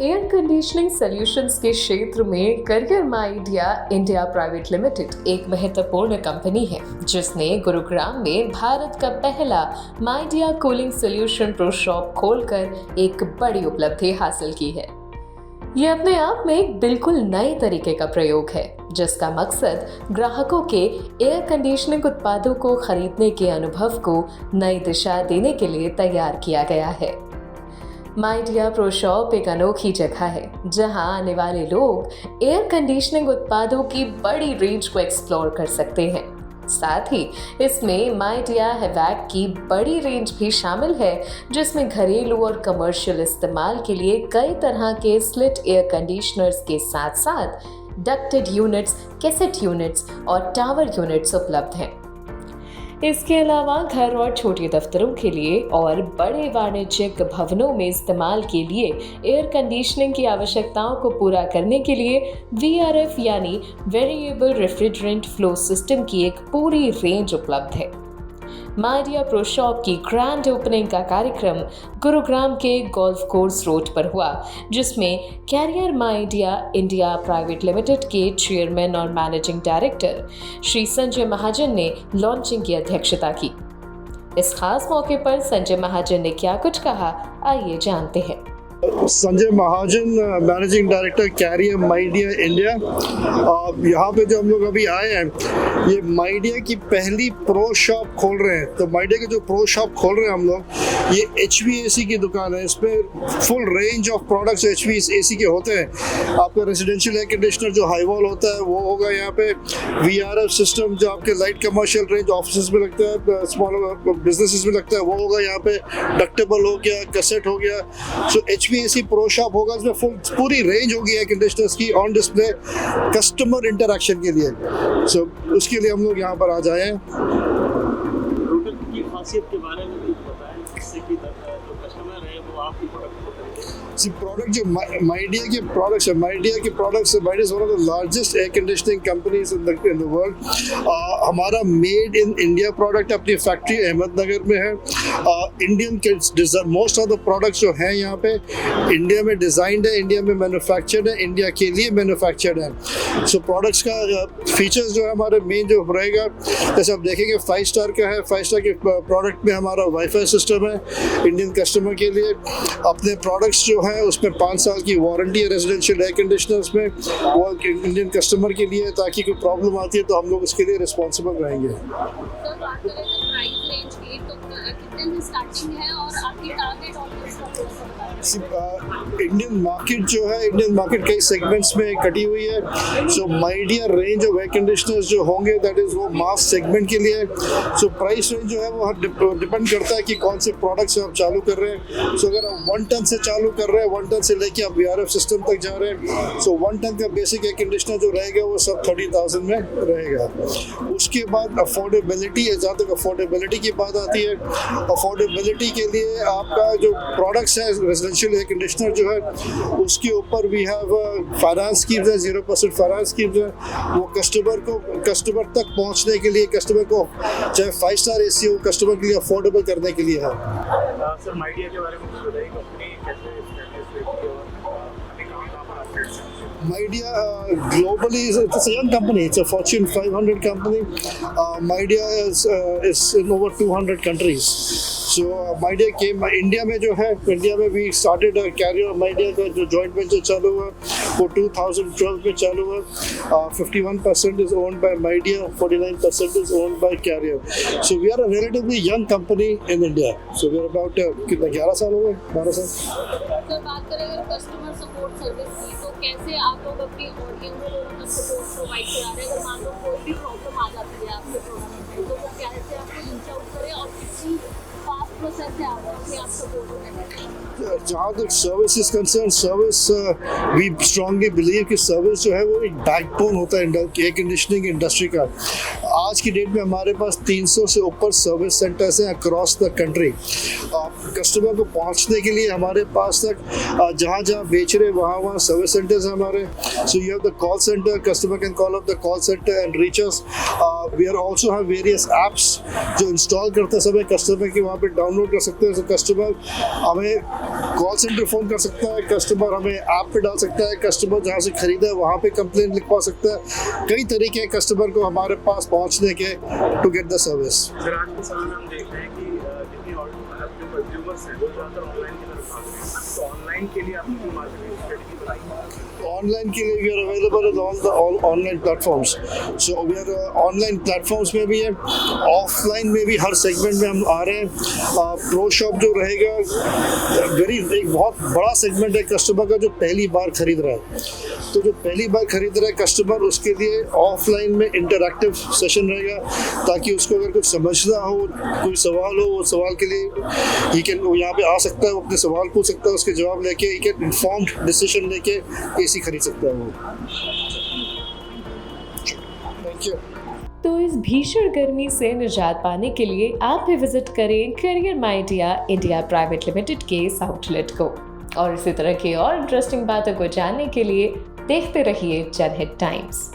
Air conditioning solutions के क्षेत्र में career Midea India private limited एक महत्वपूर्ण कंपनी है जिसने गुरुग्राम में भारत का पहला Midea cooling solution pro shop खोलकर एक बड़ी उपलब्धि हासिल की है। ये अपने आप में एक बिल्कुल नए तरीके का प्रयोग है जिसका मकसद ग्राहकों के एयर कंडीशनिंग उत्पादों को खरीदने के अनुभव को नई दिशा देने के लिए तैयार किया गया है। माइडिया प्रो शॉप एक अनोखी जगह है जहां आने वाले लोग एयर कंडीशनिंग उत्पादों की बड़ी रेंज को एक्सप्लोर कर सकते हैं। साथ ही इसमें माइडिया हैवैक की बड़ी रेंज भी शामिल है जिसमें घरेलू और कमर्शियल इस्तेमाल के लिए कई तरह के स्लिट एयर कंडीशनर्स के साथ साथ डक्टेड यूनिट्स, कैसेट यूनिट्स और टावर यूनिट्स उपलब्ध हैं। इसके अलावा घर और छोटे दफ्तरों के लिए और बड़े वाणिज्यिक भवनों में इस्तेमाल के लिए एयर कंडीशनिंग की आवश्यकताओं को पूरा करने के लिए VRF यानी वेरिएबल रेफ्रिजरेंट फ्लो सिस्टम की एक पूरी रेंज उपलब्ध है। माइडिया प्रो शॉप की ग्रैंड ओपनिंग का कार्यक्रम गुरुग्राम के गोल्फ कोर्स रोड पर हुआ जिसमें carrier Midea India private limited के चेयरमैन और मैनेजिंग डायरेक्टर श्री संजय महाजन ने लॉन्चिंग की अध्यक्षता की। इस खास मौके पर संजय महाजन ने क्या कुछ कहा, आइए जानते हैं। Sanjay Mahajan, managing director Carrier Midea India. यहाँ पे जो हम लोग अभी आए हैं, ये माइडिया की पहली प्रो शॉप खोल रहे हैं। तो माइडिया के जो प्रो शॉप खोल रहे हैं हम लोग, ये HVAC की दुकान है। इसमें full range of products HVAC के होते हैं। आपका रेजिडेंशियल एयर कंडीशनर जो हाई वॉल होता है वो होगा यहाँ पे। VRF सिस्टम जो आपके लाइट कमर्शियल रेंज ऑफिस में लगता है, स्मॉल बिजनेसेस में लगता है, वो होगा यहाँ पे। डक्टेबल हो गया, कैसेट हो गया। सो HVAC प्रो शॉप होगा, इसमें पूरी रेंज होगी एयर कंडीशनर्स की ऑन डिस्प्ले कस्टमर इंटरैक्शन के लिए। सो उसके लिए हम लोग यहाँ पर आ जाए हैं। प्रोडक्ट की खासियत के बारे में भी बताएं, जिससे कि जो कस्टमर है वो आपकी प्रोडक्ट को प्रोडक्ट जो माइडिया के प्रोडक्ट्स है, Midea is one of the largest air conditioning companies in the world. हमारा मेड इन इंडिया प्रोडक्ट अपनी फैक्ट्री अहमदनगर में है। Indian most of the products जो हैं यहाँ पे इंडिया में डिजाइंड है, इंडिया में मैन्युफैक्चर्ड है, इंडिया के लिए मैन्युफैक्चर्ड है। सो प्रोडक्ट्स का फीचर्स जो है हमारे मेन जो रहेगा, जैसे आप देखेंगे 5 स्टार का है। 5 स्टार के प्रोडक्ट में हमारा वाईफाई सिस्टम है इंडियन कस्टमर के लिए। अपने प्रोडक्ट्स जो है उसमें 5 साल की वारंटी है रेजिडेंशियल एयर कंडीशनर्स में, वो इंडियन कस्टमर के लिए, ताकि कोई प्रॉब्लम आती है तो हम लोग उसके लिए रिस्पॉन्सिबल रहेंगे। सर, बात करें तो प्राइस रेंज की, तो कितने से स्टार्टिंग है और आपकी टारगेट ऑडियंस इंडियन मार्केट जो है, इंडियन मार्केट कई सेगमेंट्स में कटी हुई है। So Midea range of air conditioners जो होंगे दैट इज वो मास सेगमेंट के लिए। सो प्राइस रेंज जो है वो डिपेंड करता है कि कौन से प्रोडक्ट्स आप चालू कर रहे हैं। सो अगर आप 1 टन से चालू कर रहे हैं, 1 टन से लेके आप VRF सिस्टम तक जा रहे हैं, सो 1 टन का बेसिक एयर कंडीशनर जो रहेगा वो सब 30,000 में रहेगा। उसके बाद अफोर्डेबिलिटी है, जहाँ तक अफोर्डेबिलिटी की बात आती है, अफोर्डेबिलिटी के लिए आपका जो प्रोडक्ट्स है रेजिडेंशियल एयर कंडीशनर जो है उसके ऊपर वी हैव फाइनेंस स्कीम्स है, 0% फाइनेंस स्कीम्स है। वो कस्टमर तक पहुंचने के लिए, कस्टमर को चाहे 5 स्टार AC हो, कस्टमर के लिए अफोर्डेबल करने के लिए है। सर, माइडिया के बारे में कुछ बताइए, कंपनी कैसे Midia globally it's a young company. It's a Fortune 500 company. Midia is in over 200 countries. So Midia came India में जो है, India में we started a carrier Midia का जो joint venture चालू हुआ वो 2012 में चालू हुआ। 51% is owned by Midia, 49% is owned by Carrier. So we are a relatively young company in India. So we are about कितना 11 साल हो गए, 12 साल। सर, बात करें अगर कस्टमर सपोर्ट सर्विस की, तो कैसे आप लोग अपनी ऑडियंस को मतलब सपोर्ट प्रोवाइड करा रहे हैं? अगर मान लो कोई भी प्रॉब्लम आ जाती है आपके प्रोडक्ट में, तो वो कैसे आपको रीच आउट करें और कितनी फास्ट प्रोसेस है आप सपोर्ट करें? जहाँ तक service is concerned, service we strongly believe कि सर्विस जो है वो एक बैकबोन होता है एयर कंडीशनिंग इंडस्ट्री का। आज की डेट में हमारे पास 300 से ऊपर सर्विस सेंटर्स हैं अक्रॉस द कंट्री। कस्टमर को पहुंचने के लिए हमारे पास तक जहां जहां बेच रहे वहां सर्विस सेंटर्स हैं हमारे। So you have the call centre, customer can call up the call centre and reach us. We are also have various apps जो इंस्टॉल करते समय कस्टमर के वहाँ पे डाउनलोड कर सकते हैं। सो कस्टमर हमें कॉल सेंटर फ़ोन कर सकता है, कस्टमर हमें ऐप पे डाल सकता है, कस्टमर जहाँ से खरीदा है वहाँ पे कंप्लेंट लिखवा सकता है। कई तरीके हैं कस्टमर को हमारे पास पहुँचने के to get the service. Sir आज के समय में हम देख रहे हैं कि जितनी जो कंज्यूमर्स हैं वो ज़्यादातर ऑनलाइन की तरफ भाग रहे हैं, तो ऑनलाइन के लिए आपकी मार्केटिंग स्ट्रेटजी बताइए। ऑनलाइन के लिए we are available in all the online platforms. So we are online platforms में भी है, ऑफलाइन में भी हर सेगमेंट में हम आ रहे हैं। प्रो शॉप जो रहेगा एक बहुत बड़ा सेगमेंट है कस्टमर का जो पहली बार खरीद रहा है। तो जो पहली बार खरीद रहा है कस्टमर, उसके लिए ऑफलाइन में इंटरैक्टिव सेशन रहेगा ताकि उसको अगर कुछ समझना हो, कोई सवाल हो, वो सवाल के लिए ही कैन यहाँ पे आ सकता है, वो अपने सवाल पूछ सकता है, उसके जवाब लेके ही कैन इन्फॉर्म्ड डिसीजन लेके एसी खरीद सकता है वो। Thank you. तो इस भीषण गर्मी से निजात पाने के लिए आप भी विजिट करें career Midea India private limited के इस आउटलेट को। और इसी तरह की और इंटरेस्टिंग बातों को जानने के लिए देखते रहिए जनहित टाइम्स।